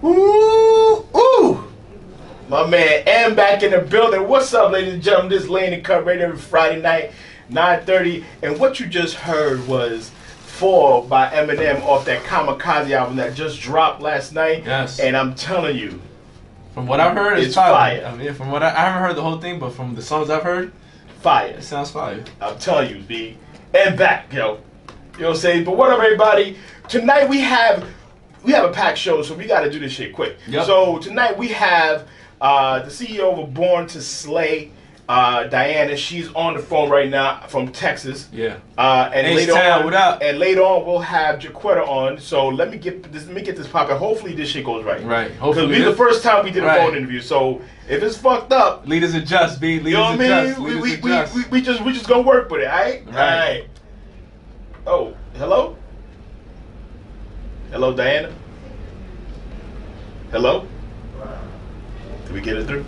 Ooh, ooh. My man M back in the building. What's up, ladies and gentlemen? This is Lane and Cut right every Friday night, 9:30. And what you just heard was Fall by Eminem off that Kamikaze album that just dropped last night. Yes. And I'm telling you, from what I've heard, it's fire. I mean, from what I haven't heard the whole thing, but from the songs I've heard, fire. it sounds fire. I'm telling you, B. And back, yo. You know what I'm saying? But what up, everybody? Tonight we have a packed show, so we got to do this shit quick. Yep. So tonight we have the CEO of Born to Slay, Diana. She's on the phone right now from Texas. Yeah. And later H-Town, on, what up? And later on we'll have Jacquetta on. So let me get this popping. Hopefully this shit goes right. Right. Because Hopefully this is the first time we did a right. phone interview. So if it's fucked up, leaders adjust, B. Leaders you know what adjust. I mean? Leaders We just gonna work with it, alright? Right. Alright. Oh, hello? Hello, Diana? Hello? Did we get it through?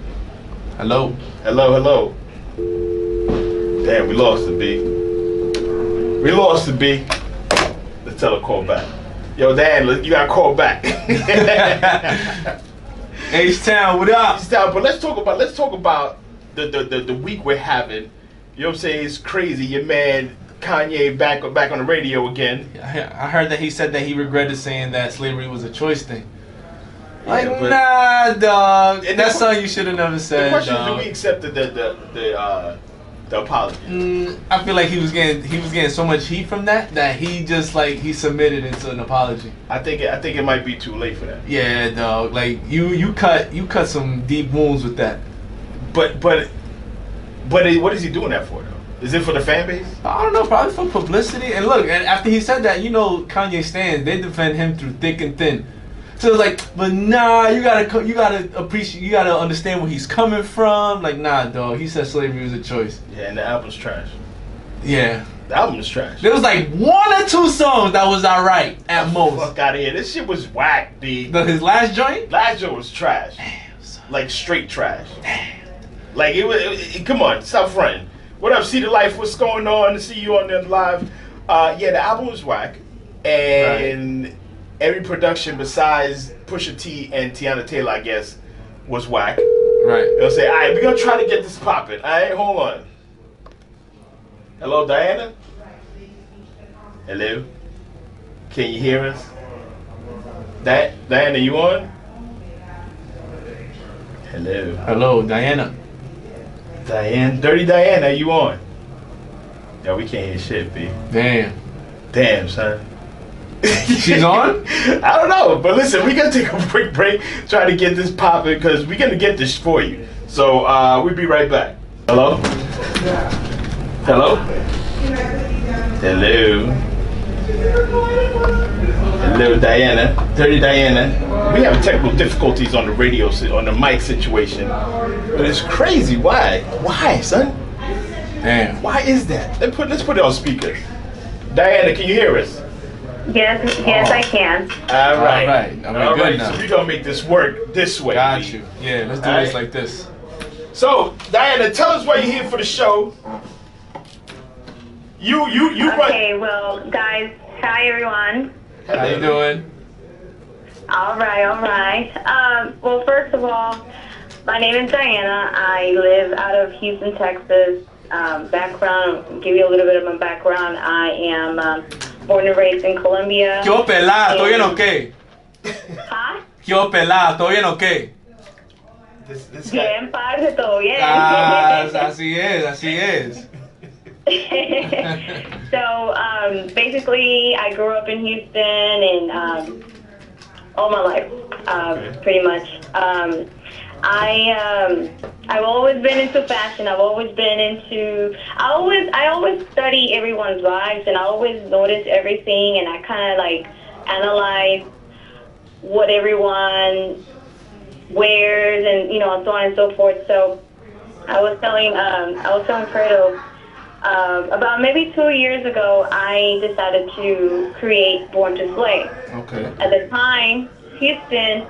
Hello. Hello. Damn, we lost the B. We lost the B. Let's tell her call back. Yo, Diana, you gotta call back. H-Town, what up? H-Town, but let's talk about the week we're having. You know what I'm saying? It's crazy. Your man Kanye back on the radio again. I heard that he said that he regretted saying that slavery was a choice thing. Like, Yeah, nah, dog. That's something you should have never said. The question dog. is, do we accept the apology? I feel like he was getting so much heat from that he just he submitted into an apology. I think it might be too late for that. Yeah, dog. Like you cut some deep wounds with that. But what is he doing that for though? Is it for the fan base? I don't know, probably for publicity. And look, and after he said that, Kanye stands, they defend him through thick and thin. So it's like, but nah, you gotta appreciate, you gotta understand where he's coming from. Like, nah, dog. He said slavery was a choice. Yeah, and the album's trash. Yeah, the album is trash. There was like 1 or 2 songs that was alright at most. Fuck out of here. This shit was whack, B. His last joint? Last joint was trash. Damn, son. Like straight trash. Damn. Like come on, stop fronting. What up, See the Life? What's going on? To see you on there live. Yeah, the album was whack, and right. Every production besides Pusha T and Tiana Taylor, I guess, was whack. Right. They'll say, all right, we're gonna try to get this popping. All right, hold on. Hello, Diana. Hello. Can you hear us? Diana, you on? Hello. Hello, Diana. Dirty Diana, you on? Yo, we can't hear shit, B. Damn, son. She's on? I don't know, but listen, we're gonna take a quick break, try to get this popping, because we're gonna get this for you. So we'll be right back. Hello? Hello? Hello, Diana. Dirty Diana. We have technical difficulties on the radio, on the mic situation, but it's crazy. Why? Why, son? Damn. Why is that? Let's put it on speaker. Diana, can you hear us? Yes, I can. All right. All right. Now. So we're gonna make this work this way. Got you. Yeah, let's do this like this. So, Diana, tell us why you're here for the show. You Okay, well, guys, hi everyone. How you doing? All right. Well, first of all, my name is Diana. I live out of Houston, Texas. Background, give you a little bit of my background. I am born and raised in Colombia. ¿Qué pelada? ¿Todo bien o qué? ¿Ah? ¿Qué pelada? ¿Todo bien o qué? Bien, parce, todo bien. Así es. So, basically, I grew up in Houston and all my life, pretty much. I've always been into fashion. I always study everyone's lives, and I always notice everything, and I kind of analyze what everyone wears, and so on and so forth. So I was telling Fredo about maybe 2 years ago, I decided to create Born to Slay. Okay. At the time, Houston,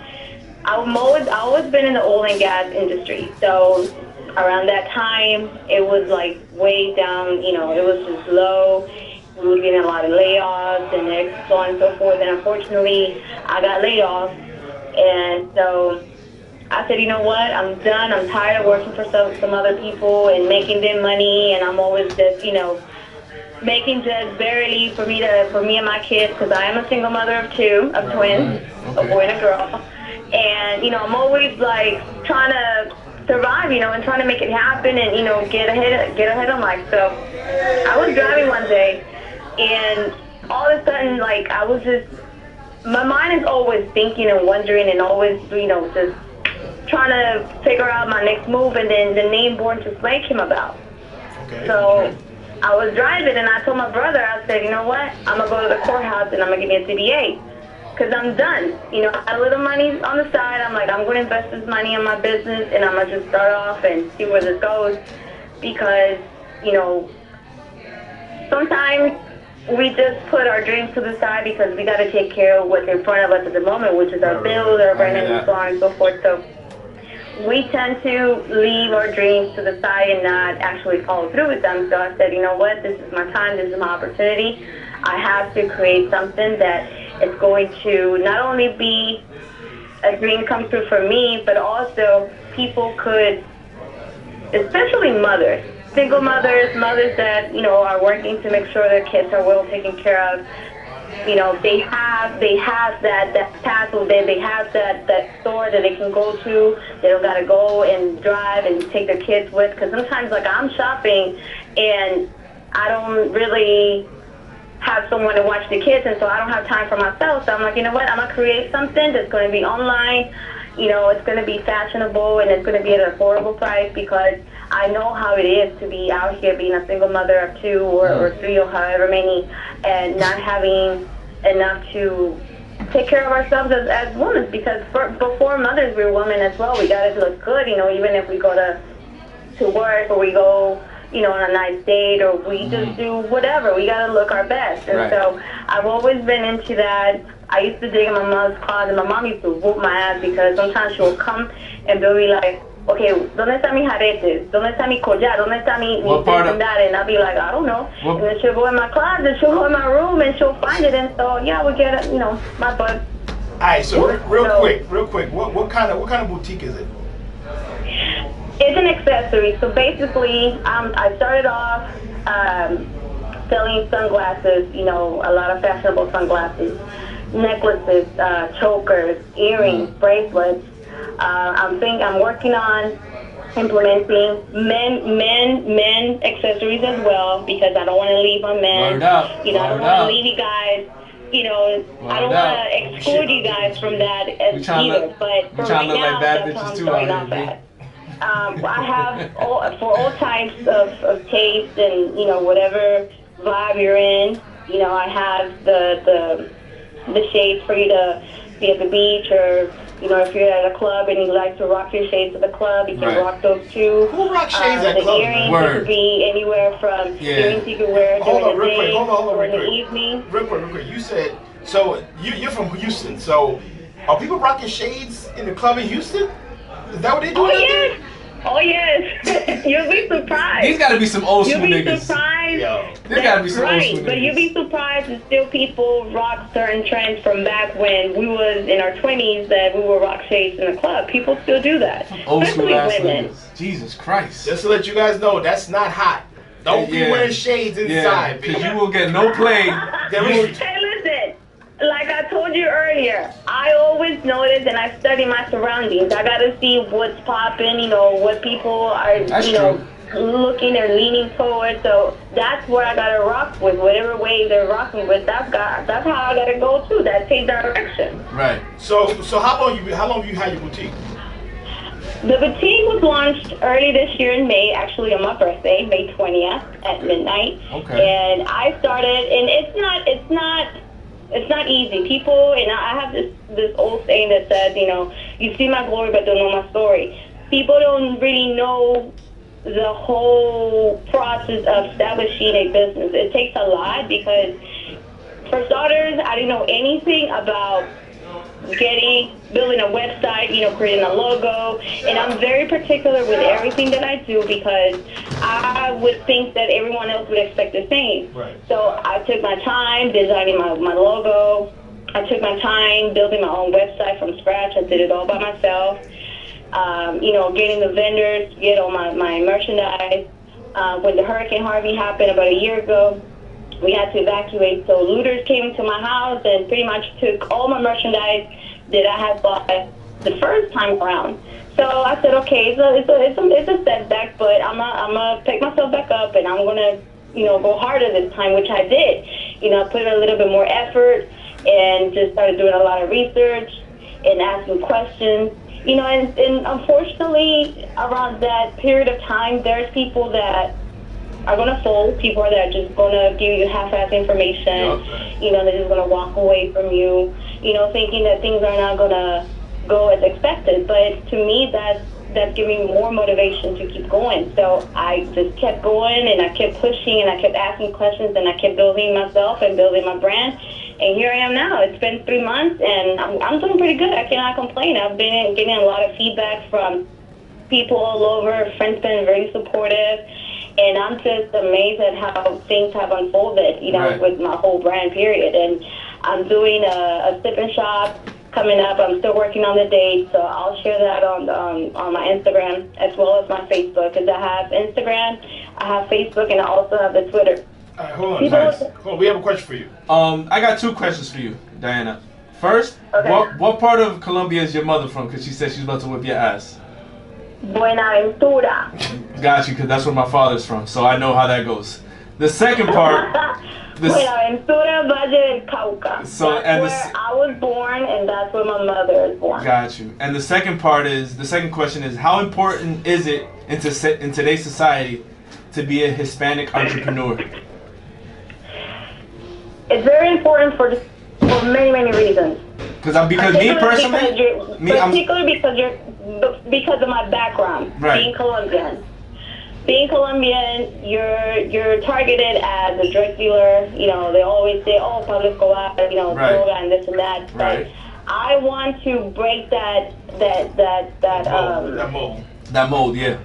I've always been in the oil and gas industry. So around that time, it was way down, it was just low. We were getting a lot of layoffs and so on and so forth. And unfortunately, I got laid off. And so I said, you know what, I'm done. I'm tired of working for some other people and making them money, and I'm always just, making just barely for me and my kids, because I am a single mother of two, of twins, a boy and a girl. And, I'm always like trying to survive, and trying to make it happen and, get ahead of life. So I was driving one day, and all of a sudden, like, I was just, my mind is always thinking and wondering and always, just trying to figure out my next move, and then the name Born to Slay came about. Okay. So I was driving, and I told my brother, I said, you know what, I'm going to go to the courthouse and I'm going to get me a CBA, because I'm done. I had a little money on the side. I'm like, I'm going to invest this money in my business, and I'm going to just start off and see where this goes, because, sometimes we just put our dreams to the side because we got to take care of what's in front of us at the moment, which is our bills, our rent, and so on and so forth. So we tend to leave our dreams to the side and not actually follow through with them. So I said, you know what, this is my time, this is my opportunity. I have to create something that is going to not only be a dream come true for me, but also people could, especially mothers, single mothers, mothers that, are working to make sure their kids are well taken care of. They have that pathway, they have that store that they can go to. They don't gotta go and drive and take their kids with, because sometimes, like, I'm shopping and I don't really have someone to watch the kids, and so I don't have time for myself. So I'm like, you know what, I'm gonna create something that's gonna be online. It's gonna be fashionable, and it's gonna be at an affordable price, because I know how it is to be out here being a single mother of two or three or however many, and not having enough to take care of ourselves as women, because before mothers, we're women as well. We gotta look good, even if we go to work, or we go, on a nice date, or we just do whatever. We gotta look our best. And so I've always been into that. I used to dig in my mom's closet. My mom used to whoop my ass, because sometimes she'll come and they'll be like, okay, ¿dónde está mi aretes? ¿Dónde está mi collar? ¿Dónde está mi this and that? And I'll be like, I don't know. And then she'll go in my closet, she'll go in my room, and she'll find it. And so, yeah, we get, my butt. All right, so real quick, what kind of boutique is it? It's an accessory. So basically, I started off selling sunglasses, a lot of fashionable sunglasses, necklaces, chokers, earrings, bracelets. I'm working on implementing men accessories as well, because I don't want to leave on men. I don't want to leave you guys. I don't want to exclude you guys from that either. But for right now, that's what I'm starting off at. I have for all types of taste and whatever vibe you're in. I have the shades for you to be at the beach, or if you're at a club and you like to rock your shades at the club, you can rock those too. Who rocks shades at the clubs? Earrings could be anywhere from earrings you can wear during the day or in the evening. Real quick. You said, so you're from Houston, so are people rocking shades in the club in Houston? Is that what they do? Oh yes, you'll be surprised. These gotta be some old school niggas. You'll be surprised. There gotta be some old school niggas. But you'll be surprised that still people rock certain trends from back when we was in our 20s, that we would rock shades in the club. People still do that. Old school ass women. niggas. Jesus Christ. Just to let you guys know, that's not hot. Don't be wearing shades inside, because you will get no play. Hey, listen. Like I told you earlier, I always notice and I study my surroundings. I gotta see what's popping, what people are, looking or leaning towards. So that's where I gotta rock with, whatever way they're rocking with. That's how I gotta go too. That takes direction. Right. So how long have you had your boutique? The boutique was launched early this year in May, actually on my birthday, May 20th at midnight. Okay. And I started, and it's not easy. People, and I have this old saying that says, you see my glory but don't know my story. People don't really know the whole process of establishing a business. It takes a lot, because for starters, I didn't know anything about building a website, creating a logo, and I'm very particular with everything that I do, because I would think that everyone else would expect the same. Right. So I took my time designing my logo, I took my time building my own website from scratch. I did it all by myself. Getting the vendors to get all my merchandise. When the Hurricane Harvey happened about a year ago, we had to evacuate. So looters came to my house and pretty much took all my merchandise that I had bought the first time around. So I said, okay, it's a setback, but I'm gonna pick myself back up, and I'm gonna go harder this time, which I did. I put in a little bit more effort and just started doing a lot of research and asking questions. And unfortunately, around that period of time, there's people that are going to fold, people that are just going to give you half-assed information. Yep. They're just going to walk away from you, thinking that things are not going to go as expected. But to me, that's giving me more motivation to keep going. So I just kept going, and I kept pushing, and I kept asking questions, and I kept building myself and building my brand. And here I am now. It's been 3 months, and I'm doing pretty good. I cannot complain. I've been getting a lot of feedback from people all over. Friends been very supportive, and I'm just amazed at how things have unfolded, right. with my whole brand, period. And I'm doing a sip-and shop coming up. I'm still working on the date, so I'll share that on my Instagram as well as my Facebook, because I have Instagram, I have Facebook, and I also have the Twitter. All right, hold on, guys. Hold on, we have a question for you. I got 2 questions for you, Diana. First, okay. what part of Colombia is your mother from? Because she said she's about to whip your ass. Buenaventura. Got you, because that's where my father's from, so I know how that goes. The second part... Buenaventura, Valle del Cauca. So, that's where I was born, and that's where my mother is born. Got you. And the second question is, how important is it in today's society to be a Hispanic entrepreneur? It's very important for many, many reasons. Because me personally, because of my background, right. Being Colombian, you're targeted as a drug dealer. They always say, "Oh, Pablo Escobar, right. droga and this and that." Right. But I want to break that mold. That mold, yeah.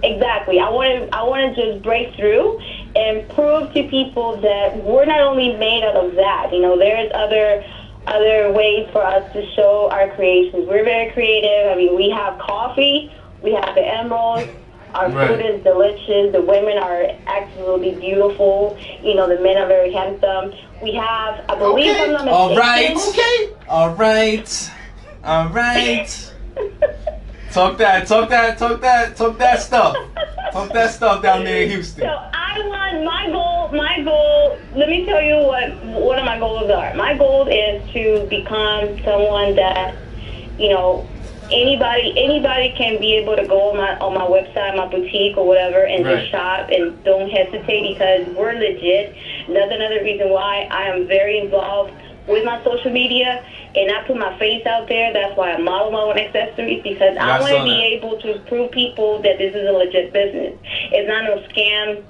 Exactly. I want to just break through and prove to people that we're not only made out of that. There's other ways for us to show our creations. We're very creative. I mean, we have coffee, we have the emeralds. Our right. food is delicious. The women are absolutely beautiful. The men are very handsome. We have, I believe, okay. I'm not mistaken. All right. Okay. All right. Talk that stuff. Talk that stuff down there in Houston. So I want my goal, let me tell you what of my goals are. My goal is to become someone that, anybody can be able to go on my website, my boutique or whatever, and right. just shop, and don't hesitate, because we're legit. That's another reason why I am very involved with my social media, and I put my face out there. That's why I model my own accessories, because I want to be able to prove people that this is a legit business. It's not no scam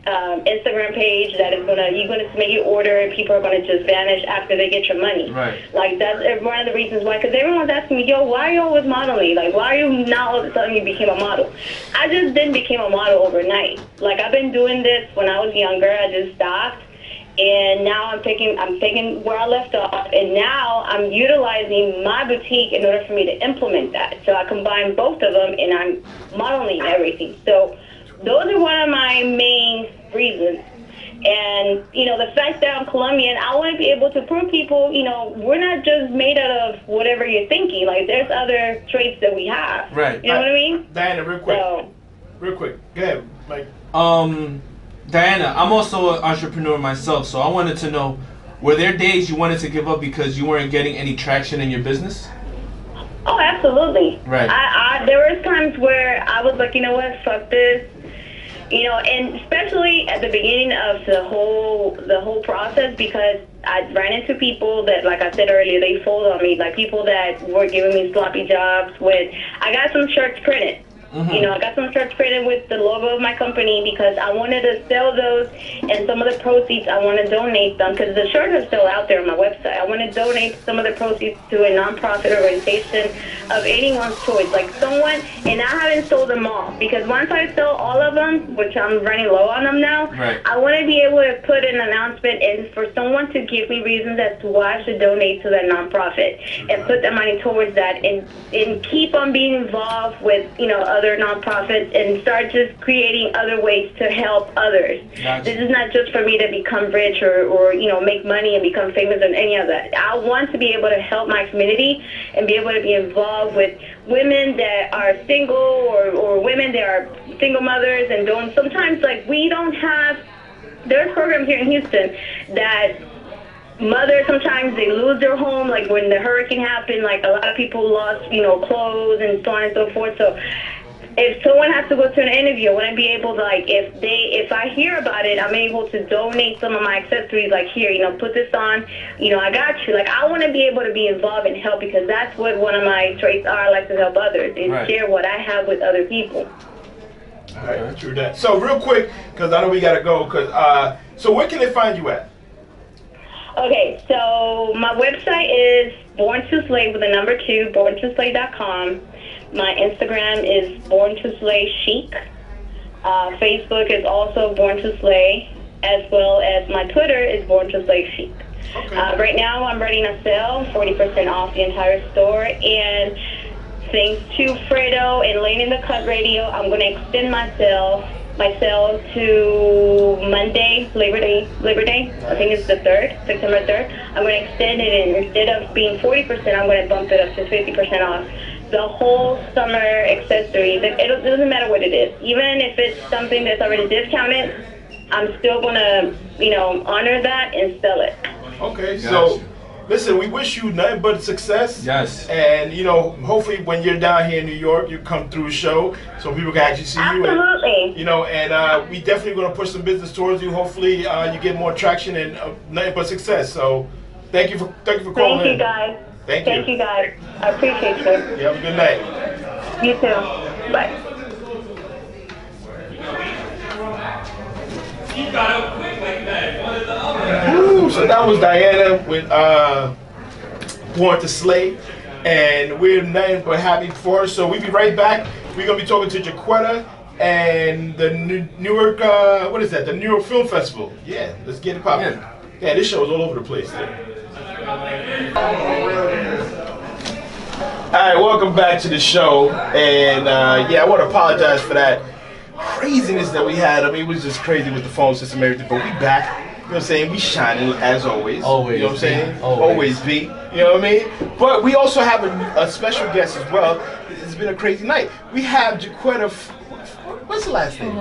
Instagram page that is you're gonna make your order and people are gonna just vanish after they get your money. Right. Like, that's one of the reasons why. Because everyone's asking me, yo, why are you always modeling? Like, why are you now all of a sudden you became a model? I just didn't become a model overnight. Like, I've been doing this when I was younger. I just stopped. And now I'm taking where I left off, and now I'm utilizing my boutique in order for me to implement that. So I combine both of them, and I'm modeling everything. So those are one of my main reasons. And, the fact that I'm Colombian, I want to be able to prove people, we're not just made out of whatever you're thinking. Like, there's other traits that we have. Right. You know what I mean? Diana, real quick. Go ahead, Mike. Diana, I'm also an entrepreneur myself, so I wanted to know, were there days you wanted to give up because you weren't getting any traction in your business? Oh, absolutely. Right. There were times where I was like, you know what, fuck this. And especially at the beginning of the whole process, because I ran into people that, like I said earlier, they fold on me, like people that were giving me sloppy jobs I got some shirts printed. You know, I got some shirts printed with the logo of my company because I wanted to sell those, and some of the proceeds I want to donate them because the shirts are still out there on my website. I want to donate some of the proceeds to a nonprofit organization of anyone's choice, like someone. And I haven't sold them all because once I sell all of them, which I'm running low on them now, I want to be able to put an announcement in for someone to give me reasons as to why I should donate to that nonprofit and put the money towards that, and keep on being involved with, you know, other nonprofits and start just creating other ways to help others. This is not just for me to become rich or you know, make money and become famous or any of that. I want to be able to help my community and be able to be involved with women that are single or women that are single mothers and don't, sometimes like we don't have, there's programs here in Houston that mothers, sometimes they lose their home, like when the hurricane happened, like a lot of people lost, you know, clothes and so on and so forth. So if someone has to go to an interview, I want to be able to, like, if I hear about it, I'm able to donate some of my accessories, like, here, you know, put this on, you know, I got you. Like, I want to be able to be involved and help because that's what one of my traits are. I like to help others and share what I have with other people. All right, true that. So real quick, because I know we got to go, so where can they find you at? Okay, so my website is Born to Slay with the number 2, borntoslay.com. My Instagram is Born to Slay Chic. Facebook is also Born to Slay, as well as my Twitter is Born to Slay Chic. Okay. Right now I'm running a sale, 40% off the entire store, and thanks to Fredo and Lane in the Cut Radio, I'm going to extend my sale to Monday, Labor Day. I think it's the 3rd, September 3rd. I'm going to extend it, and instead of being 40%, I'm going to bump it up to 50% off. The whole summer accessories, it doesn't matter what it is. Even if it's something that's already discounted, I'm still going to, you know, honor that and sell it. Okay, so listen, we wish you nothing but success. Yes. And, you know, hopefully when you're down here in New York, you come through a show so people can actually see you. Absolutely. You know, and we definitely going to push some business towards you. Hopefully you get more traction and nothing but success. So thank you for calling in. Thank you, guys. Thank you, guys. I appreciate you. You have a good night. You too. Bye. Woo, so that was Diana with Born to Slay, and we're nothing but happy for her. So we'll be right back. We're gonna be talking to Jacquetta and the Newark, what is that? The Newark Film Festival. Yeah, let's get it popping. Yeah, this show is all over the place there. Alright, welcome back to the show, and yeah, I want to apologize for that craziness that we had. I mean, it was just crazy with the phone system and everything, but we back. You know what I'm saying? We shining as always. Always. You know what I'm saying? Always be. You know what I mean? But we also have a special guest as well. It's been a crazy night. We have Jacquetta, what's the last name?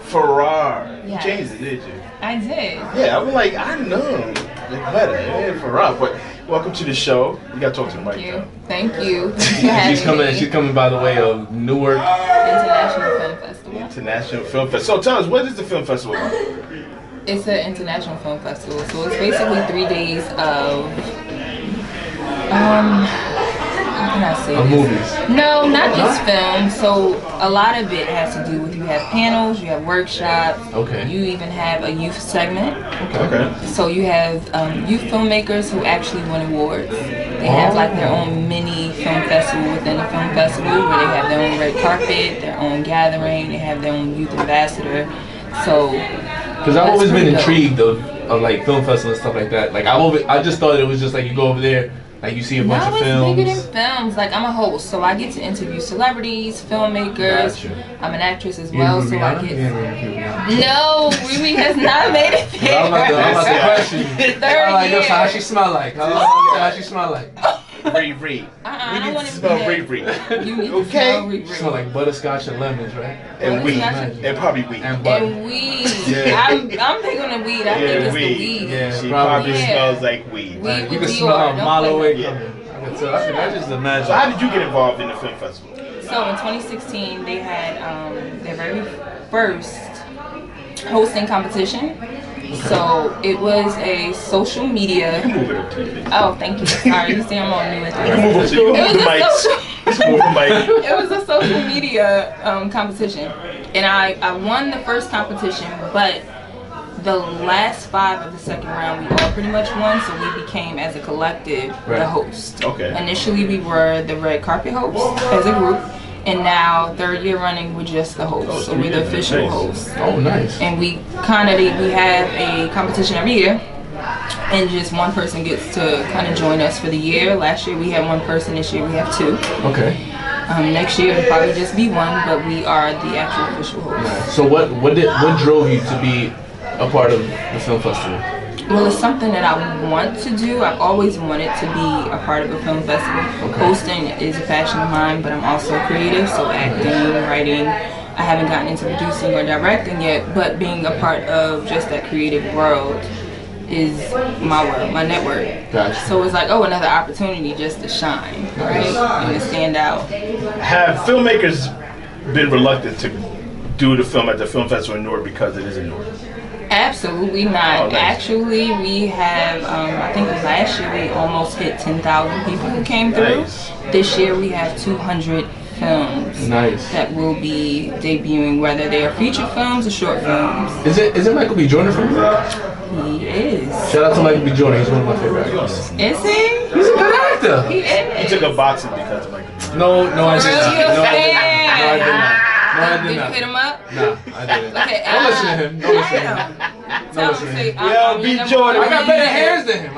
Farrar. Yes. You changed it, did you? I did. Yeah, I was like, I know Jacquetta, Farrar. But welcome to the show. You got to talk to the mic. Thank you. Thank you. She's coming by the way of Newark International Film Festival. International Film Festival. So tell us, what is the film festival about? It's an international film festival, so it's basically 3 days of how can I say this? Movies. No, not just film. So a lot of it has to do with, you have panels, you have workshops. Okay. You even have a youth segment. Okay. So you have youth filmmakers who actually win awards. They have like their own mini film festival within the film festival, where they have their own red carpet, their own gathering, they have their own youth ambassador. So, because I've always been intrigued of like film festivals and stuff like that. Like I just thought it was just like you go over there, like you see a bunch of films. No, it's bigger than films. Like, I'm a host, so I get to interview celebrities, filmmakers. Gotcha. I'm an actress as well, so I get. No, Riri has not made it there. I'm about to question you. Third year. How she smell like? How she smell like? Riri. I don't want to smell Riri. You need to smell Riri. Smell like butterscotch and lemons, right? And weed. And probably weed. And butter. And weed. Yeah. I'm big on the weed. I think it's the weed. Yeah, she probably smells like weed. Weed you with can smell her a mile away. Yeah. I can just imagine. So how did you get involved in the film festival? So in 2016, they had their very first hosting competition. So it was a social media. Move it up to you. Oh, thank you. Sorry, you see I'm on new. Move it to you. It was a social. Smooth Mike. It was a social media competition, and I won the first competition, but the last 5 of the second round we all pretty much won, so we became as a collective the host. Okay. Initially we were the red carpet host as a group, and now 3rd year running we're just the host, so we're the official host. Oh, nice. And we we have a competition every year, and just one person gets to kind of join us for the year. Last year we had 1 person, this year we have 2. Okay. Next year it'll probably just be 1, but we are the actual official host. Nice. So what drove you to be a part of the film festival? Well, it's something that I want to do. I've always wanted to be a part of a film festival. Okay. Hosting is a passion of mine, but I'm also creative, so acting, writing. I haven't gotten into producing or directing yet, but being a part of just that creative world is my world, my network. Gotcha. So it's like, another opportunity just to shine, right? And to stand out. Have filmmakers been reluctant to do the film at the film festival in Newark because it is in Newark? Absolutely not. Oh, nice. Actually, we have, I think last year we almost hit 10,000 people who came through. Nice. This year we have 200 films that will be debuting, whether they are feature films or short films. Is it Michael B. Jordan from here? He is. Shout out to Michael B. Jordan. He's one of my favorite actors. Is he? He's a good actor. He is. He took up boxing because of Michael. No, I did Really? not. No, I Fan? did not. No, I Did did you not. hit him up? Nah, I didn't. Okay, Don't listen to him. Don't listen to him. Tell listen him, to him. say, Yeah, B. Jordan. I got better hairs than him.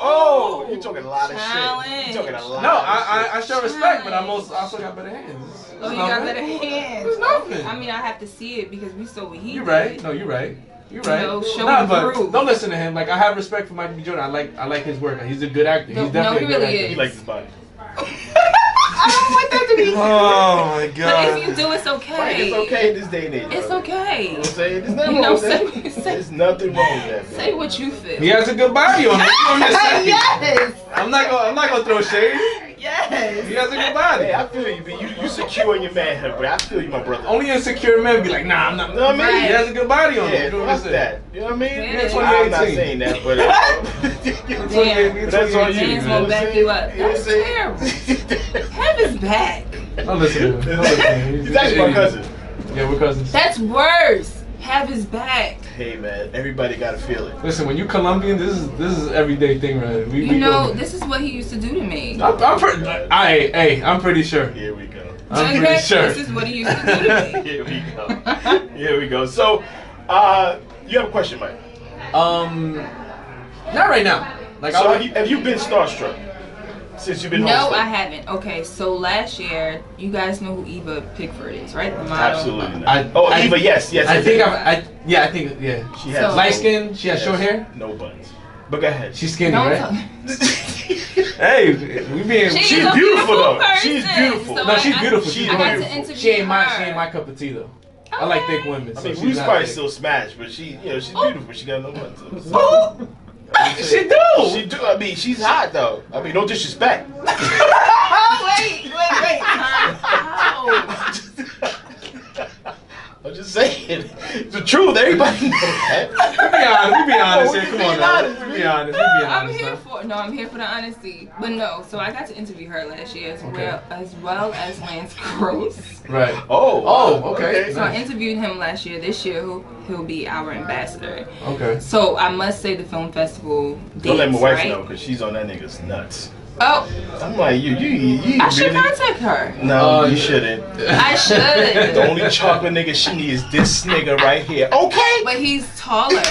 Oh, you talking a lot of shit. You talking a lot. No, I show respect, but I also got better hands. Oh, you got better hands. It's nothing. I mean, I have to see it because we saw what he You're did. right. No, you're right. You're right. No, show nah, and but prove. don't listen to him. Like, I have respect for Michael B. Jordan. I like his work. He's a good actor. He's definitely he a good really actor. is. He likes his body. I don't want that to be. Oh my But god. if you do, it's okay. Right, it's okay in this day and age. It's brother. okay. You know what I'm saying? There's nothing You know, wrong with that. say- There's nothing wrong with that. Say what you feel. He has a good body on him. I'm just saying. Yes. I'm not gonna throw shade. Yes. He has a good body. Hey, I feel you, B. You secure in your manhood, but I feel you, my brother. Only insecure men be like, nah, I'm not. You know what I mean? He has a good body on him. Yeah, You know what I'm fuck saying? that. You know what I mean? Yeah, It's I'm not 2018. saying that, but Damn. that's on you. Fans You know won't what I'm back saying? you up. You know what I'm That's saying? terrible. Have his back. Don't listen to him. Don't listen to him. He's actually my cousin. Yeah, we're cousins. That's worse. Have his back. Hey man, everybody gotta feel it. Listen, when you Colombian, this is everyday thing, right? We You know, go- this is what he used to do to me. I'm pretty sure. Here we go. I'm pretty sure. This is what he used to do to me. Here we go. Here we go. So, you have a question, Mike? Not right now. Like, So have you been starstruck since you've been No, hosting? I haven't. Okay, so last year, you guys know who Eva Pickford is, right? The model. Absolutely not. Eva, yes. I think She has So- light skin. She has short hair. no buns. But go ahead. She's skinny, Don't right? tell- Hey, we being. She's She's a beautiful, though. person, She's beautiful. so No, she's beautiful. She's I got to beautiful. interview She ain't her. my cup of tea though. I like thick women. I So mean, she's we not probably thick. still smash, but she's beautiful. She got no buns. Oh, she do. She do. I mean, she's hot though. I mean, no disrespect. Oh, wait. How? I'm just saying. It's the truth. Everybody knows that. We be honest here. we Come being on now. honest, We man. be honest. I'm now. here for the honesty. But no, so I got to interview her last year as well as Lance Gross. Right. Oh, okay. So I interviewed him last year. This year he'll be our ambassador. Okay. So I must say the film festival dates, Don't let my wife right? know because she's on that nigga's nuts. Oh, I'm like, you I should really? contact her. No, you shouldn't. I should. The only chocolate nigga she needs is this nigga right here. Okay. But he's taller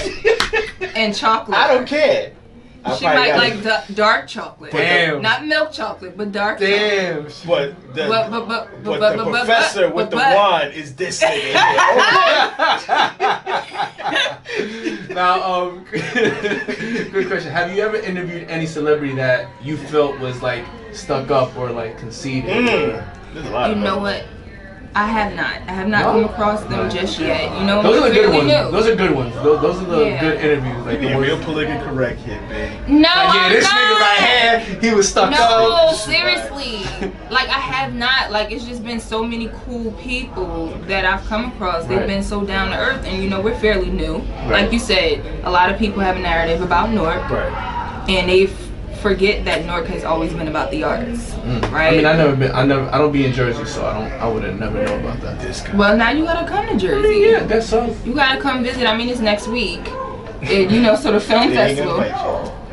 and chocolate. I don't care. I She probably might gotta- like dark chocolate. Damn. Not milk chocolate, but dark chocolate. Damn. But the, But the professor with the wand is this nigga here. Now, good question. Have you ever interviewed any celebrity that you felt was like stuck up or like conceited? There's a lot You of know them. what? I have not No? come across them just yet. You know, Those are the good fairly ones. new. Those are good ones. Those are the Yeah. good interviews. Like You the being real ones. politically correct here, babe. No, Like, yeah, I'm this not. nigga right here, he was stuck No, up. seriously. Like I have not. Like it's just been so many cool people that I've come across. They've Right. been so down to earth, and you know we're fairly new. Right. Like you said, a lot of people have a narrative about Newark, Right. and they've forget that Newark has always been about the arts, right? I mean, I don't be in Jersey, so I would have never know about that. Well, now you gotta come to Jersey. Yeah, I guess so. You gotta come visit. I mean, it's next week. So the film festival.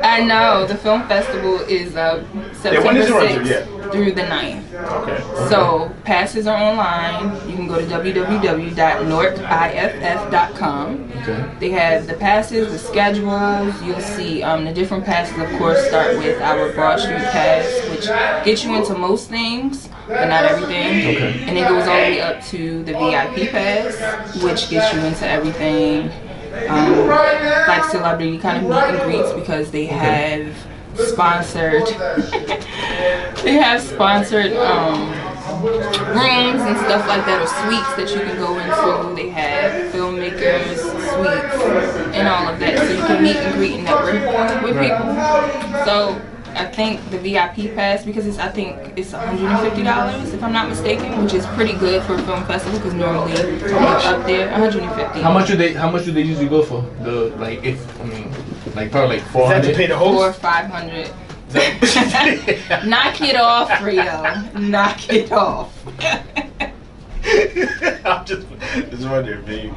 I know the film festival is September 6th through the 9th. Okay. So passes are online. You can go to www.newarkiff.com. Okay. They have the passes, the schedules. You'll see the different passes. Of course, start with our Broad Street Pass, which gets you into most things, but not everything. Okay. And it goes all the way up to the VIP Pass, which gets you into everything. Like celebrity kind of meet and greets, because they have sponsored rooms and stuff like that, or suites that you can go into. They have filmmakers suites and all of that, so you can meet and greet and network with people. So I think the VIP pass, because I think it's $150 if I'm not mistaken, which is pretty good for a film festival, because normally you're up there $150. How much do they usually go for? Probably like 400. Is that to pay the host? 400 or 500. Knock it off, Rio. Knock it off. I'm just wondering, babe.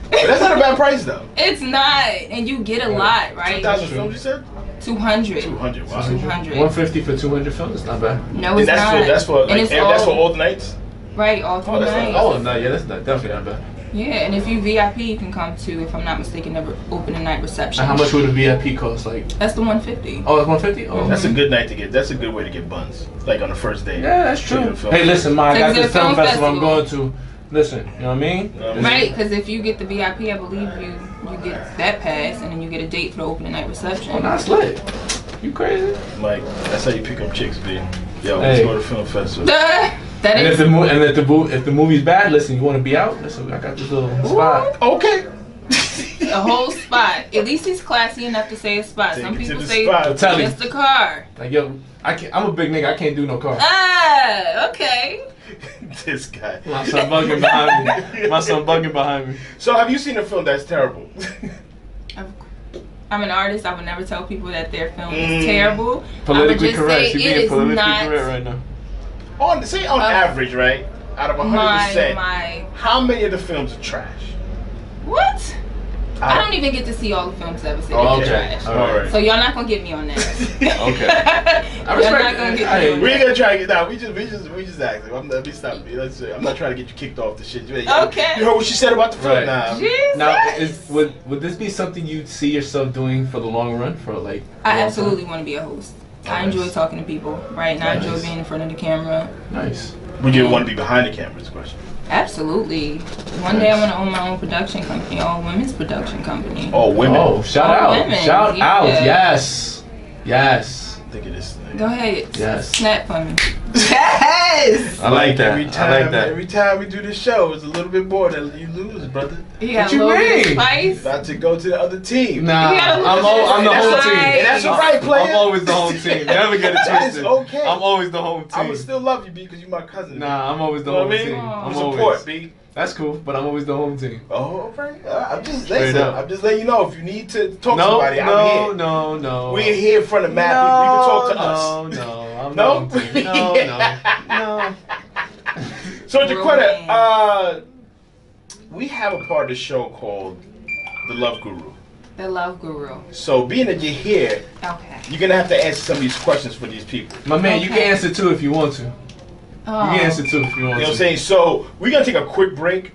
But that's not a bad price though. It's not, and you get a lot, right? 2,000 films, you said? 200. 200. Wow. 200. 150 for 200 films. It's not bad. No, it's not. That's for all the nights. Right, all 3 nights. That's definitely not bad. Yeah, and if you VIP, you can come to, if I'm not mistaken, the opening night reception. And how much would a VIP cost? That's the 150. Oh, it's 150. Oh, that's a good night to get. That's a good way to get buns, like on the first day. Yeah, that's true. Hey, listen, I got this film festival I'm going to. Listen, you know what I mean? Right, because if you get the VIP, I believe you get that pass, and then you get a date for the opening night reception. Oh, that's lit. You crazy? Like, that's how you pick up chicks, B. Yo, let's go to film festival. If the movie's bad, listen, you want to be out? Listen, I got this little spot. Okay. A whole spot. At least he's classy enough to say a spot. Some people say just the car. Like, yo, I'm a big nigga. I can't do no car. Ah, okay. This guy. My son bugging behind me. So, have you seen a film that's terrible? I'm an artist. I would never tell people that their film is terrible. Politically correct. You're being politically correct right now. On average, right? Out of 100%, how many of the films are trash? What? I don't even get to see all the films ever say they're trash. All right. So y'all not gonna get me on that. Okay. Y'all not gonna get me on We ain't that. gonna try to get down. We just asking. Let me stop. I'm not trying to get you kicked off the shit. Okay. You heard what she said about the film Now, would this be something you'd see yourself doing for the long run? I absolutely want to be a host. I enjoy talking to people, right? And I enjoy being in front of the camera. Nice. Would you want to be behind the camera? Is the question. Absolutely. One day I want to own my own production company, all women's production company. All women. Oh, shout out. Women. Shout out. Yes. Look at this thing. Go ahead. Yes. Snap for me. Yes. I like that. Every time we do the show, it's a little bit more that you lose, brother. You got a little bit of spice. About to go to the other team. Nah, I'm the whole team. And that's all right, player. I'm always the home team. Never get it twisted. That is okay. I'm always the home team. I would still love you, B, because you're my cousin. Nah, I'm always the home team. I'm support, B. That's cool, but I'm always the home team. Oh, right. I'm just letting you know, if you need to talk to somebody, I'm here. No. We're here in front of Matt. You can talk to us. No. I'm No? the home team. No. So, Jacquetta, we have a part of the show called The Love Guru. The Love Guru. So, being that you're here, you're going to have to answer some of these questions for these people. My man, you can answer too if you want to. Oh. You can answer too if you want to. You know what I'm saying? So, we're going to take a quick break,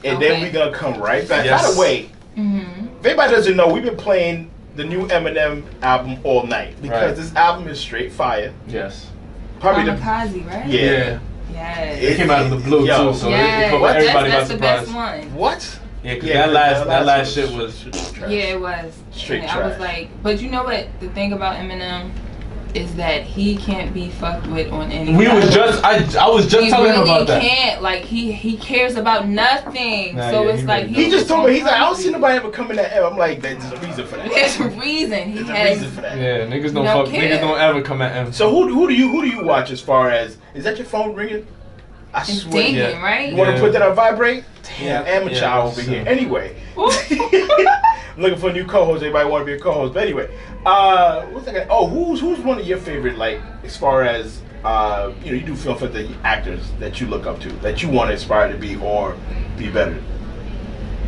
and then we're going to come right back. Yes. By the way, if anybody doesn't know, we've been playing the new Eminem album all night, because this album is straight fire. Yes. Probably Kamikaze, right? Yeah. Yes. It came out of the blue too, so it caught everybody by surprise. That's the best one. What? Yeah, because that last shit was trash. Yeah, it was. Straight trash. I was like, but you know what? The thing about Eminem is that he can't be fucked with on any level. I was just telling him about that. He can't. Like, he cares about nothing. So it's like he just told me, he's like, I don't see nobody ever coming at him. I'm like, there's a reason for that. There's a reason. There's a reason for that. Yeah, niggas don't ever come at him. So who do you watch as far as, is that your phone ringing? I It's swear. dinging, right? You want to Yeah. put that on vibrate? Damn, Yeah. amateur Yeah, over so- here. Anyway. I'm looking for a new co-host. Anybody want to be a co-host? But anyway, what's that? Who's one of your favorite, like, as far as you do film for the actors that you look up to, that you want to aspire to be or be better?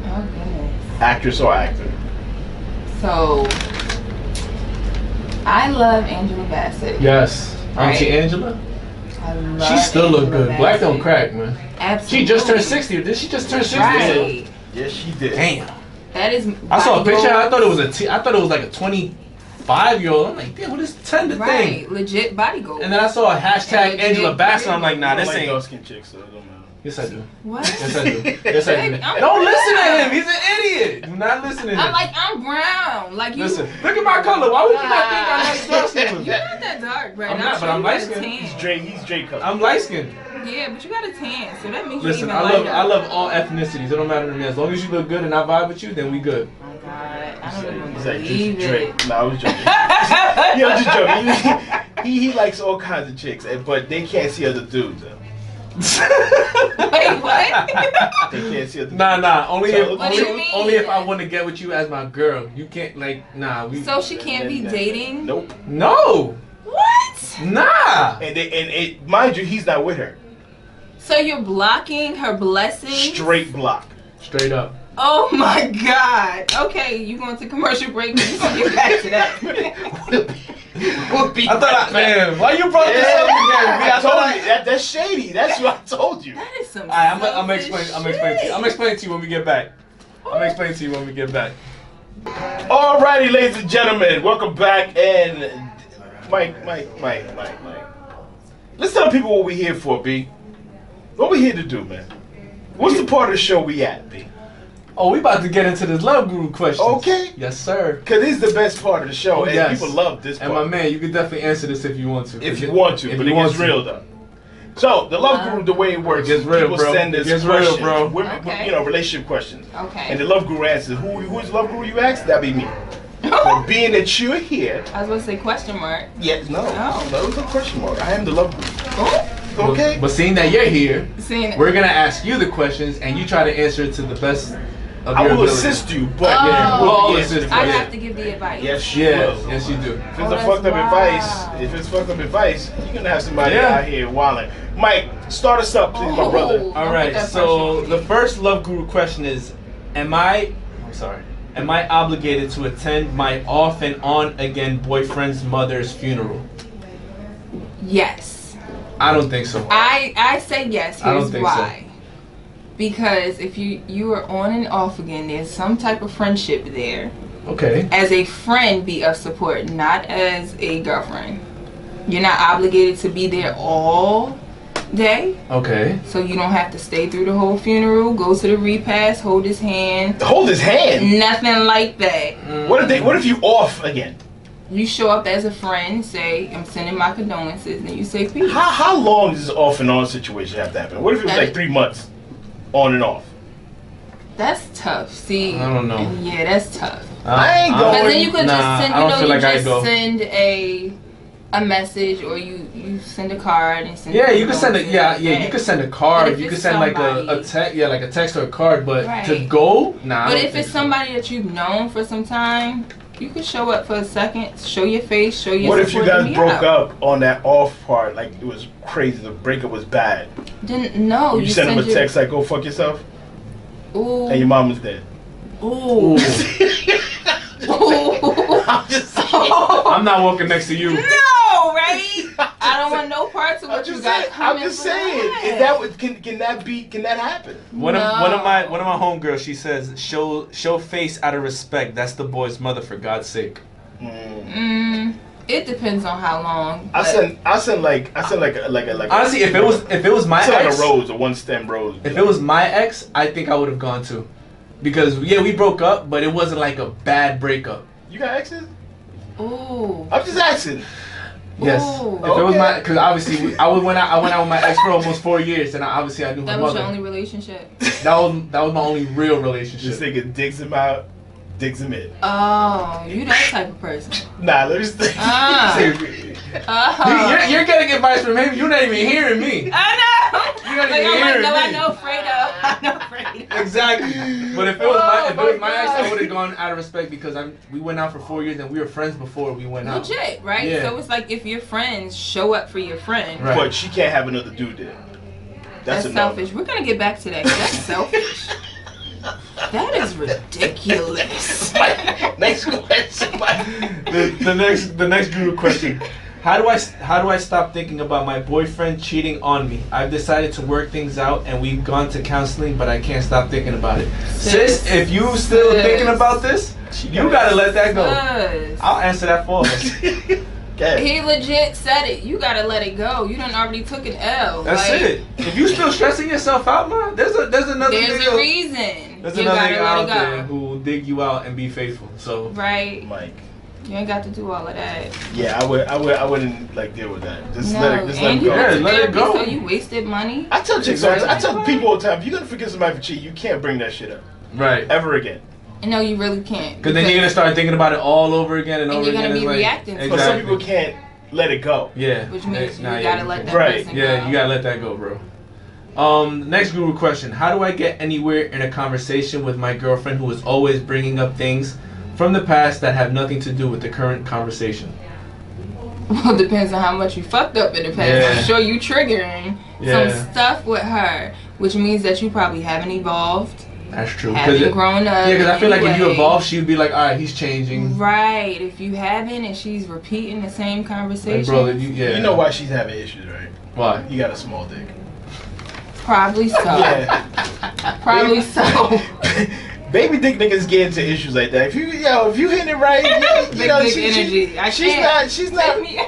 Oh goodness. Actress or actor? So I love Angela Bassett. Yes. Auntie Right. Angela? I love She still look Angela good. Black don't Bassett. crack, man. Absolutely. She just turned 60. Did she just turn 60? Right. Yes, she did. Damn. That is. I saw a body picture. I goals. thought it was I thought it was like a 25-year-old. I'm like, damn, what is tender thing? Right. Legit body goals. And then I saw a hashtag And Angela legit Bassett. I'm like, I nah, don't this like ain't. dark-skinned chicks, so it don't matter. Yes, I do. What? Yes, I do. Yes, I do. Baby, I'm- Don't listen to him. He's an idiot. Do not listen to him. I'm like, I'm brown. Like you. Listen, look at my color. Why would you not think I like dark skin? You're not that dark, bro. I'm not, but I'm light skinned. He's Drake color. I'm light skinned. Yeah, but you got a tan, so that means Listen, you're I even love lighter. I love all ethnicities. It don't matter to me. As long as you look good and I vibe with you, then we good. Oh my God, I don't even He's like, believe just it. Drake. Nah, I was joking. Yeah, I'm just joking. He likes all kinds of chicks, but they can't see other dudes. Wait, what? They can't see other Nah. Only So, if what do you mean? only if I want to get with you as my girl. You can't we. So she can't be dating? Nope. No. What? Nah. And mind you, he's not with her. So you're blocking her blessings? Straight block. Straight up. Oh my God. Okay, you going to commercial break? We can get back to that. I thought, man, why you brought this up again? I told you that's shady. That's what I told you. That is some. Alright, I'm selfish explaining to you. I'm explaining to you when we get back. Alrighty, ladies and gentlemen, welcome back. And Mike. Let's tell people what we're here for, B. What we here to do, man? What's the part of the show we at, B? Oh, we about to get into this love guru question. Okay. Yes, sir. Because this is the best part of the show, and Yes. people love this part. And my man, you can definitely answer this if you want to. If you want to, If but you it want gets to. real, though. So, the love guru, the way it works, It gets real, people bro. send us It gets real, questions, bro. women, Okay. relationship questions. Okay. And the love guru answers. Who's the love guru you ask? That'd be me. So, being that you're here, I was going to say question mark. yes, no, Oh. no, it's a question mark. I am the love guru. Oh, Okay? But seeing that you're here, seeing we're gonna ask you the questions, and you try to answer it to the best of I your will ability. assist you, but Oh. yeah, We'll all we'll assist answer the you. I question. have to give the advice. Yes, you Yes, will. yes, you do. If it's Oh, a that's fucked up advice, wild. if it's fucked up advice, you're gonna have somebody Yeah. out here wilding. Mike, start us up, please, my brother. Oh. All Don't right. put that So pressure on the me. first love guru question is: Am I obligated to attend my off and on again boyfriend's mother's funeral? Yes. I don't think so. I say yes. I don't Here's think why. Because if you are on and off again, there's some type of friendship there. Okay. As a friend, be of support, not as a girlfriend. You're not obligated to be there all day, Okay. so you don't have to stay through the whole funeral. Go to the repast, hold his hand. Hold his hand. Nothing like that. What if you off again? You show up as a friend, say, I'm sending my condolences, and you say peace. How long does this off and on situation have to happen? What if it was like 3 months, on and off? That's tough. See, I don't know. Yeah, that's tough. I ain't going. But then you could just send, I don't feel you like I just go. send a message, or you send a card and send. Yeah, you can send a condolences. you can send a But card. if You can it's send like a somebody- text, like a text or a card. But to Right. go, nah. I But don't if think it's so. somebody that you've known for some time, you could show up for a second, show your face, show your What if you support, and guys be broke out. up on that off part? Like it was crazy. The breakup was bad. Then no, you send him a your- text like "Go fuck yourself," Ooh, and your mom was dead. ooh, ooh. I'm just saying. I'm not walking next to you. No, right? I don't want no parts of I'm what you just got saying. coming. I'm just for saying. that. Is that what can that happen? One of my No. homegirls, she says, show face out of respect. That's the boy's mother, for God's sake. It depends on how long. I but- send like a Honestly, if it was my I send like ex, a rose, a one stem rose. if it was my ex, I think I would have gone too, because yeah, we broke up, but it wasn't like a bad breakup. You got exes? Ooh. I'm just asking. Yes, Ooh. if it was my, Okay. because obviously I went out with my ex for almost 4 years, and I knew her That was mother. your only relationship. That was my only real relationship. This nigga digs him out, digs him in. Oh, you that type of person. Nah, let me stay. Ah. See, Oh. you're getting advice from him. You're not even hearing me. I know. not Like, even I'm like, hearing no, me. I know Fredo. I know Fredo. Exactly. But if it was my ex, I God. would have gone out of respect because we went out for 4 years and we were friends before we went out. Legit, right? Yeah. So it's like if your friends show up for your friend, Right. But she can't have another dude there. that's a no. selfish. We're gonna get back to that. 'Cause that's selfish. That is ridiculous. Next question. The next guru question. How do I stop thinking about my boyfriend cheating on me? I've decided to work things out and we've gone to counseling, but I can't stop thinking about it. Sis, if you still thinking about this, you gotta let that go. I'll answer that for us. He legit said it. You gotta let it go. You done already took an L. That's it. If you still stressing yourself out, man, there's another There's nigga, a reason. there's You another gotta nigga let out it there go. who will dig you out and be faithful. So Right. Mike. You ain't got to do all of that. Yeah, I wouldn't like deal with that. Just let it and go. you went to Yeah, let it therapy, go. So you wasted money. I tell chicks, Exactly. I tell people all the time, if you're gonna forgive somebody for cheating, you can't bring that shit up right. ever again. No, you really can't. Because then you're gonna start thinking about it all over again and over you're again. gonna be It's like, reacting to it. But some people can't let it go. Yeah. Which means you Nah, gotta you let can't. that Right. person go. Yeah, you gotta let that go, bro. Next guru question. How do I get anywhere in a conversation with my girlfriend who is always bringing up things from the past that have nothing to do with the current conversation? Well, it depends on how much you fucked up in the past. Yeah. I'm sure you triggering Yeah. some stuff with her, which means that you probably haven't evolved, That's true. haven't grown up. Yeah, because I feel like if you anyway. evolve, she'd be like, all right, he's changing. Right. If you haven't and she's repeating the same conversation, Like, bro, yeah. You know why she's having issues, right? Why? You got a small dick. probably so. Yeah. Probably so. Baby dick niggas get into issues like that. If you hitting it right, you Big know, dick energy. I she's can't. she's not. Take me-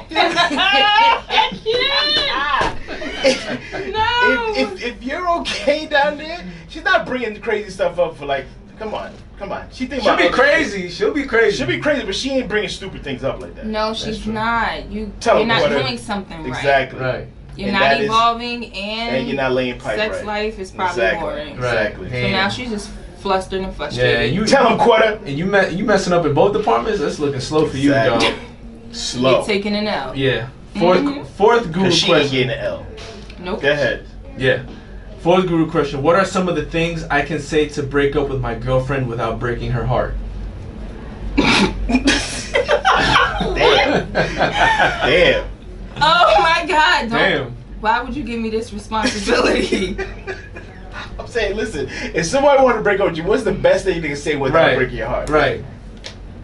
No. If you're okay down there, she's not bringing crazy stuff up for like. Come on. She think She'll about be other crazy. shit. She'll be crazy. She'll be crazy, but she ain't bringing stupid things up like that. No, she's true. not. Tell You're her not what doing something right. Exactly. Right. You're And not that is- evolving, and you're not laying pipe sex right. life is probably boring. Right. Exactly. So now she's just flustered and frustrated. Yeah, you Tell him, Quarter. and you messing up in both departments. That's looking slow for you, Exactly. dog. Slow. You're taking it out. Yeah. Mhm. Fourth guru Because she ain't question. getting an L. Nope. Go ahead. Yeah. Fourth guru question. What are some of the things I can say to break up with my girlfriend without breaking her heart? Damn. Damn. Oh my God! Don't. Damn. Why would you give me this responsibility? I'm saying, listen, if somebody wanted to break up with you, what's the best thing you can say without Right. breaking your heart? Right.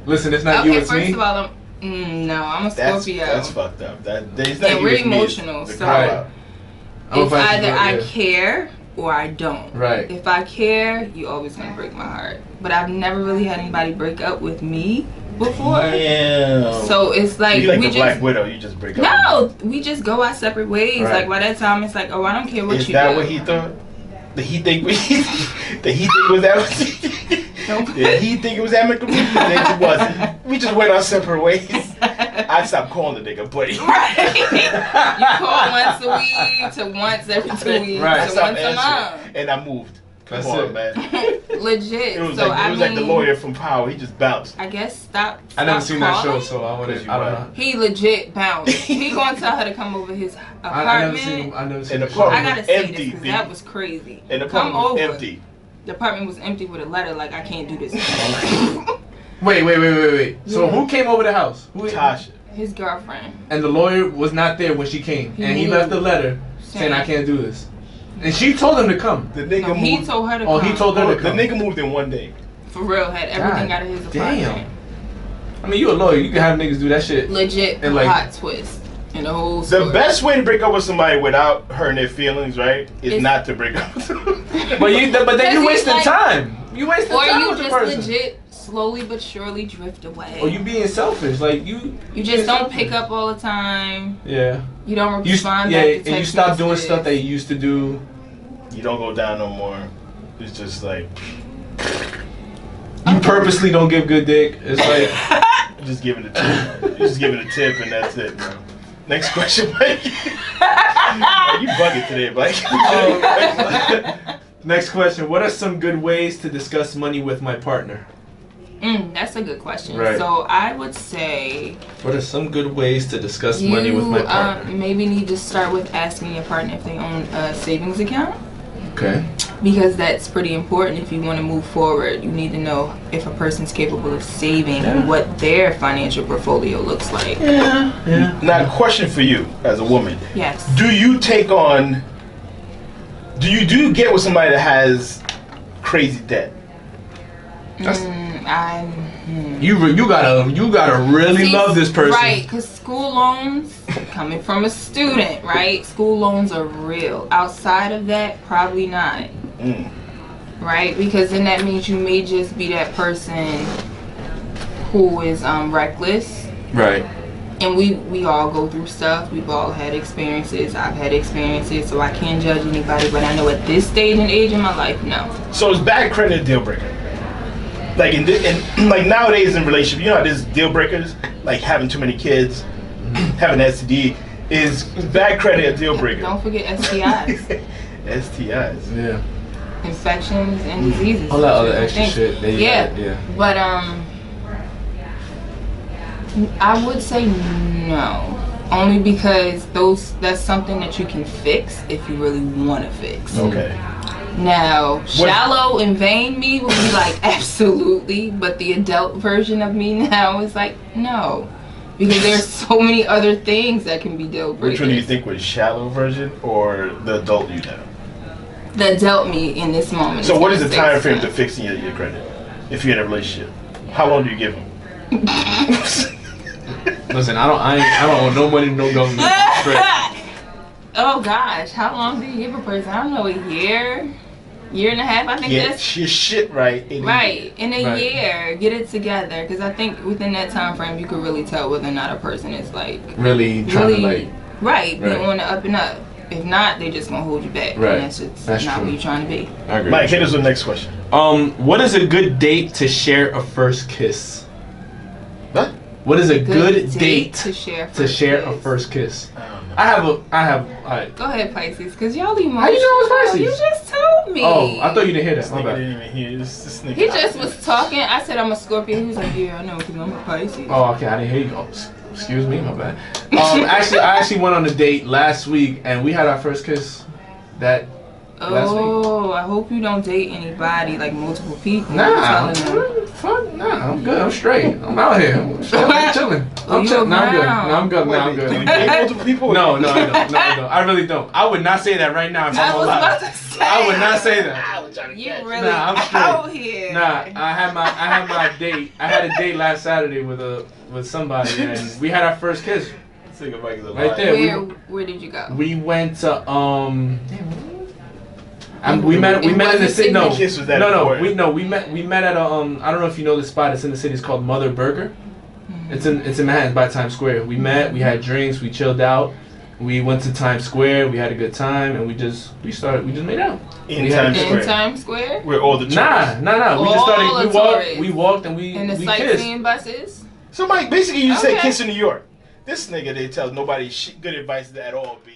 Listen, it's not you, Okay, it's first me. of all, no, I'm a That's Scorpio. fucked up. It's not And you, we're it's me. emotional, The so- call Right. out. I'm It's a vice either versa, I yeah. care or I don't. Right. If I care, you always gonna break my heart. But I've never really had anybody break up with me before. Damn. So it's like you like we the just Black Widow, you just break up. no, we just go our separate ways. Right. Like by that time, it's like, oh, I don't care what Is you that do. what he thought? Did he think was that? Nope. Did he think it was amicable? It wasn't. We just went our separate ways. I stopped calling the nigga buddy. Right. You call once a week to once every 2 weeks Right. I to stopped once a answering, month. and I moved. Come That's on, it. man. Legit. It was So like I mean, the lawyer from Power. He just bounced. I guess stop. I never stop seen that show, calling. so I Because you don't right. know. He legit bounced. He gonna tell her to come over his I never apartment. seen. I never seen And the the show. apartment I gotta was say empty, this because B. that was crazy. And the Come apartment was over. empty. The apartment was empty with a letter like I can't do this. Wait. So Yeah. who came over the house? Who? Tasha. His girlfriend. And the lawyer was not there when she came, and he knew. left the letter saying I can't do this, and she told him to come. The nigga No, he moved. told her to Oh, come. he told her to The come. nigga moved in one day. For real, had everything God out of his apartment. damn. I mean, you a lawyer. You can have niggas do that shit. Legit And, like- plot twist in the whole The story. best way to break up with somebody without hurting their feelings, right, is It's- not to break up with them. But then you Because wasting he's like- time. You wasting Or time you with the just person. legit slowly but surely drift away. Or you being selfish. Like you. You just don't pick up all the time. Yeah. You don't You respond yeah, back to and you text stop doing messages. stuff that you used to do. You don't go down no more. It's just like You purposely don't give good dick. It's like you're just giving a tip. You're just giving a tip, and that's it, bro. Next question, Mike. You bugging today, Mike. next question. What are some good ways to discuss money with my partner? That's a good question. Right. So I would say, what are some good ways to discuss money with my partner? Maybe need to start with asking your partner if they own a savings account. Okay. Because that's pretty important. If you want to move forward, you need to know if a person's capable of saving and what their financial portfolio looks like. Yeah. Now, a question for you as a woman. Yes. Do you get with somebody that has crazy debt? You gotta really love this person, right? Because school loans, coming from a student, right? School loans are real. Outside of that, probably not. Right? Because then that means you may just be that person who is reckless. right? And we all go through stuff. We've all had experiences. I've had experiences, so I can't judge anybody. But I know at this stage and age in my life, no. So is bad credit a deal breaker? Like like nowadays in relationships, you know how there's deal breakers, like having too many kids, having STD. Is bad credit a deal breaker? Don't forget STIs. STIs. Yeah. Infections and diseases. All that other extra shit. Yeah. But I would say no. Only because that's something that you can fix if you really want to fix. Okay. Now, shallow and vain me would be like, absolutely. But the adult version of me now is like, no. Because there's so many other things that can be deal breakers. Which one do you think was shallow version or the adult you now? The adult me in this moment. So what is the time frame to fixing your credit if you're in a relationship? How long do you give them? Listen, I don't owe no money, no government. Straight. Oh gosh, how long do you give a person? I don't know, a year and a half. I think that's your shit right. In a year, get it together. Because I think within that time frame, you can really tell whether or not a person is like really trying to like being on the up and up. If not, they're just gonna hold you back. Right. And that's not true. what you're trying to be. I agree. Mike, hit us with the next question. What is a good date to share a first kiss? What? What is a good date to share a first kiss? I have. All right. Go ahead, Pisces, because y'all emotional. How you know it's Pisces? You just told me. Oh, I thought you didn't hear that. This My nigga bad. didn't even hear this nigga. He just was talking. I said I'm a Scorpio. He was like, yeah, I know, because I'm a Pisces. Oh, okay. I didn't hear you. Oh, excuse me. My bad. I actually went on a date last week, and we had our first kiss last week. Oh, I hope you don't date anybody, like multiple people. Nah, I'm good. I'm straight. I'm out here. I'm chilling. I'm chilling. I'm good. Do you date multiple people? No, I don't. I really don't. I would not say that right now if I'm alive. I would not say that. You really I'm straight. out here. Nah, I had my date. I had a date last Saturday with somebody, and we had our first kiss. Right there. Where did you go? We went to we met in the city. No, we met at a I don't know if you know the spot. It's in the city. It's called Mother Burger. It's in Manhattan by Times Square. We met. We had drinks. We chilled out. We went to Times Square. We had a good time, and we just made out. In Times Square. Where all the Nah. We just started. We walked and we in the kissed. sightseeing buses. So Mike, basically you said kiss in New York. This nigga, they tell nobody good advice at all. B.